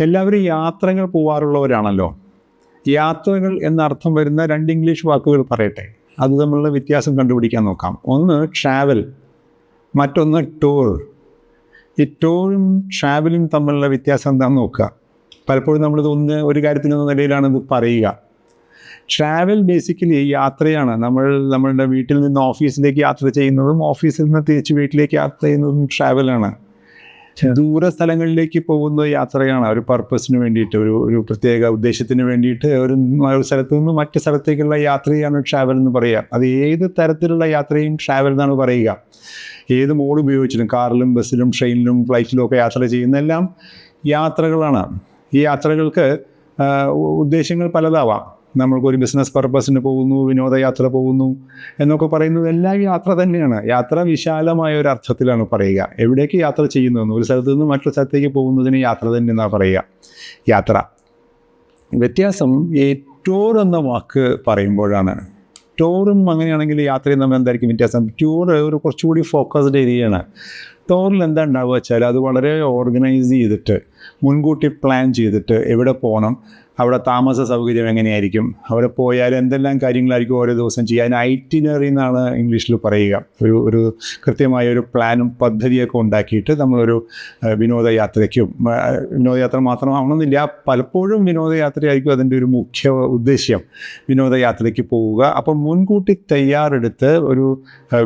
എല്ലാവരും യാത്രകൾ പോവാറുള്ളവരാണല്ലോ. യാത്രകൾ എന്നർത്ഥം വരുന്ന 2 ഇംഗ്ലീഷ് വാക്കുകൾ പറയട്ടെ, അത് തമ്മിലുള്ള വ്യത്യാസം കണ്ടുപിടിക്കാൻ നോക്കാം. ഒന്ന് ട്രാവൽ, മറ്റൊന്ന് ടൂർ. ഈ ടൂറും ട്രാവലും തമ്മിലുള്ള വ്യത്യാസം എന്താണെന്ന് നോക്കുക. പലപ്പോഴും നമ്മളിത് ഒരു കാര്യത്തിനെന്ന നിലയിലാണ് ഇത് പറയുക. ട്രാവൽ ബേസിക്കലി യാത്രയാണ്. നമ്മളുടെ വീട്ടിൽ നിന്ന് ഓഫീസിലേക്ക് യാത്ര ചെയ്യുന്നതും ഓഫീസിൽ നിന്ന് തിരിച്ച് വീട്ടിലേക്ക് യാത്ര ചെയ്യുന്നതും ട്രാവലാണ്. ദൂര സ്ഥലങ്ങളിലേക്ക് പോകുന്ന യാത്രയാണ്, ഒരു പർപ്പസിന് വേണ്ടിയിട്ട്, ഒരു പ്രത്യേക ഉദ്ദേശത്തിന് വേണ്ടിയിട്ട് ഒരു സ്ഥലത്തു നിന്ന് മറ്റു സ്ഥലത്തേക്കുള്ള യാത്രയാണ് ട്രാവൽ എന്ന് പറയുക. അത് ഏത് തരത്തിലുള്ള യാത്രയും ട്രാവൽ എന്നാണ് പറയുക. ഏത് മോഡ് ഉപയോഗിച്ചിട്ടും, കാറിലും ബസ്സിലും ട്രെയിനിലും ഫ്ലൈറ്റിലും ഒക്കെ യാത്ര ചെയ്യുന്നതെല്ലാം യാത്രകളാണ്. ഈ യാത്രകൾക്ക് ഉദ്ദേശങ്ങൾ പലതാവാം. നമ്മൾക്കൊരു ബിസിനസ് പർപ്പസിന് പോകുന്നു, വിനോദയാത്ര പോകുന്നു എന്നൊക്കെ പറയുന്നത് എല്ലാം യാത്ര തന്നെയാണ്. യാത്ര വിശാലമായ ഒരു അർത്ഥത്തിലാണ് പറയുക. എവിടേക്ക് യാത്ര ചെയ്യുന്നതെന്ന്, ഒരു സ്ഥലത്ത് നിന്ന് മറ്റൊരു സ്ഥലത്തേക്ക് പോകുന്നതിന് യാത്ര തന്നെ എന്നാണ് പറയുക. യാത്ര. വ്യത്യാസം ഈ ടൂർ എന്ന വാക്ക് പറയുമ്പോഴാണ്. ടൂറും അങ്ങനെയാണെങ്കിൽ യാത്രയും തമ്മിൽ എന്തായിരിക്കും വ്യത്യാസം? ടൂർ ഒരു കുറച്ചുകൂടി ഫോക്കസ്ഡ് ഏരിയയാണ്. ടൂറിൽ എന്താ ഉണ്ടാവുക വെച്ചാൽ അത് വളരെ ഓർഗനൈസ് ചെയ്തിട്ട്, മുൻകൂട്ടി പ്ലാൻ ചെയ്തിട്ട് എവിടെ പോകണം, അവിടെ താമസ സൗകര്യം എങ്ങനെയായിരിക്കും, അവിടെ പോയാൽ എന്തെല്ലാം കാര്യങ്ങളായിരിക്കും ഓരോ ദിവസം ചെയ്യാൻ, ഐറ്റിനറി എന്നാണ് ഇംഗ്ലീഷിൽ പറയുക. ഒരു കൃത്യമായ ഒരു പ്ലാനും പദ്ധതിയൊക്കെ ഉണ്ടാക്കിയിട്ട് നമ്മളൊരു വിനോദയാത്ര മാത്രമാവണമെന്നില്ല, പലപ്പോഴും വിനോദയാത്രയായിരിക്കും അതിൻ്റെ ഒരു മുഖ്യ ഉദ്ദേശ്യം, വിനോദയാത്രയ്ക്ക് പോവുക. അപ്പം മുൻകൂട്ടി തയ്യാറെടുത്ത് ഒരു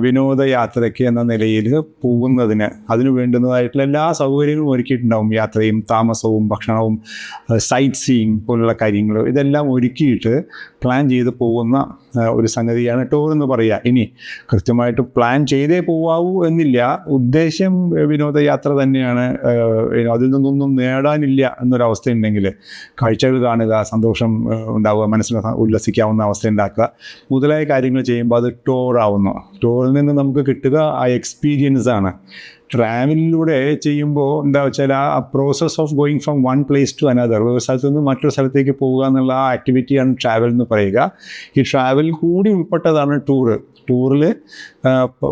വിനോദയാത്രയ്ക്ക് എന്ന നിലയിൽ പോകുന്നതിന് അതിന് വേണ്ടുന്നതായിട്ടുള്ള എല്ലാ സൗകര്യങ്ങളും ഒരുക്കിയിട്ടുണ്ടാവും. യാത്രയും താമസവും ഭക്ഷണവും സൈറ്റ് സീയിങ് പോലുള്ള കാര്യങ്ങൾ, ഇതെല്ലാം ഒരുക്കിയിട്ട് പ്ലാൻ ചെയ്ത് പോകുന്ന ഒരു സംഗതിയാണ് ടൂർ എന്ന് പറയുക. ഇനി കൃത്യമായിട്ട് പ്ലാൻ ചെയ്തേ പോവാവൂ എന്നില്ല. ഉദ്ദേശം വിനോദയാത്ര തന്നെയാണ്. അതിൽ നിന്നൊന്നും നേടാനില്ല എന്നൊരവസ്ഥയുണ്ടെങ്കിൽ കാഴ്ചകൾ കാണുക, സന്തോഷം ഉണ്ടാവുക, മനസ്സിന് ഉല്ലസിക്കാവുന്ന അവസ്ഥ ഉണ്ടാക്കുക മുതലായ കാര്യങ്ങൾ ചെയ്യുമ്പോൾ അത് ടൂറാവുന്നു. ടൂറിൽ നിന്ന് നമുക്ക് കിട്ടുക ആ എക്സ്പീരിയൻസ് ആണ്. ട്രാവലിലൂടെ ചെയ്യുമ്പോൾ എന്താ വെച്ചാൽ ആ process of going from one place to another, ഒരു സ്ഥലത്ത് നിന്ന് മറ്റൊരു സ്ഥലത്തേക്ക് പോവുക എന്നുള്ള ആ ആക്ടിവിറ്റിയാണ് ട്രാവൽ എന്ന് പറയുക. ഈ ട്രാവൽ കൂടി ഉൾപ്പെട്ടതാണ് ടൂറ്. ടൂറിൽ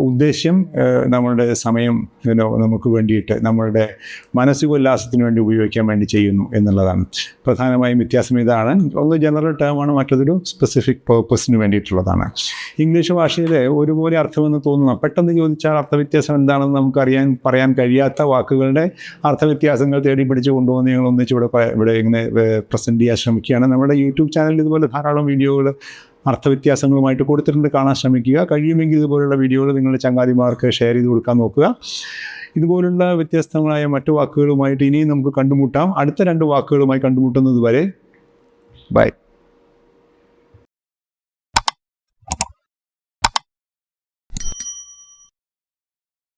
ഉദ്ദേശ്യം നമ്മളുടെ സമയം നമുക്ക് വേണ്ടിയിട്ട്, നമ്മളുടെ മാനസികോല്ലാസത്തിന് വേണ്ടി ഉപയോഗിക്കാൻ വേണ്ടി ചെയ്യുന്നു എന്നുള്ളതാണ്. പ്രധാനമായും വ്യത്യാസം ഇതാണ്. ഒന്ന് ജനറൽ ടേമാണ്, മറ്റൊരു സ്പെസിഫിക് പേർപ്പസിന് വേണ്ടിയിട്ടുള്ളതാണ്. ഇംഗ്ലീഷ് ഭാഷയിൽ ഒരുപോലെ അർത്ഥമെന്ന് തോന്നുന്നു. പെട്ടെന്ന് ചോദിച്ചാൽ അർത്ഥവ്യത്യാസം എന്താണെന്ന് പറയാൻ കഴിയാത്ത വാക്കുകളുടെ അർത്ഥവ്യത്യാസങ്ങൾ തേടി പിടിച്ച് കൊണ്ടുപോകുന്ന ഞങ്ങൾ ഇവിടെ ഇങ്ങനെ പ്രസൻറ്റ് ചെയ്യാൻ ശ്രമിക്കുകയാണ്. നമ്മുടെ യൂട്യൂബ് ചാനലിൽ ഇതുപോലെ ധാരാളം വീഡിയോകൾ അർത്ഥവ്യത്യാസങ്ങളുമായിട്ട് കൊടുത്തിട്ടുണ്ട്, കാണാൻ ശ്രമിക്കുക. കഴിയുമെങ്കിൽ ഇതുപോലുള്ള വീഡിയോകൾ നിങ്ങളുടെ ചങ്ങാതിമാർക്ക് ഷെയർ ചെയ്ത് കൊടുക്കാൻ നോക്കുക. ഇതുപോലുള്ള വ്യത്യസ്തങ്ങളായ മറ്റു വാക്കുകളുമായിട്ട് ഇനിയും നമുക്ക് കണ്ടുമുട്ടാം. അടുത്ത 2 വാക്കുകളുമായി കണ്ടുമുട്ടുന്നത് വരെ ബൈ.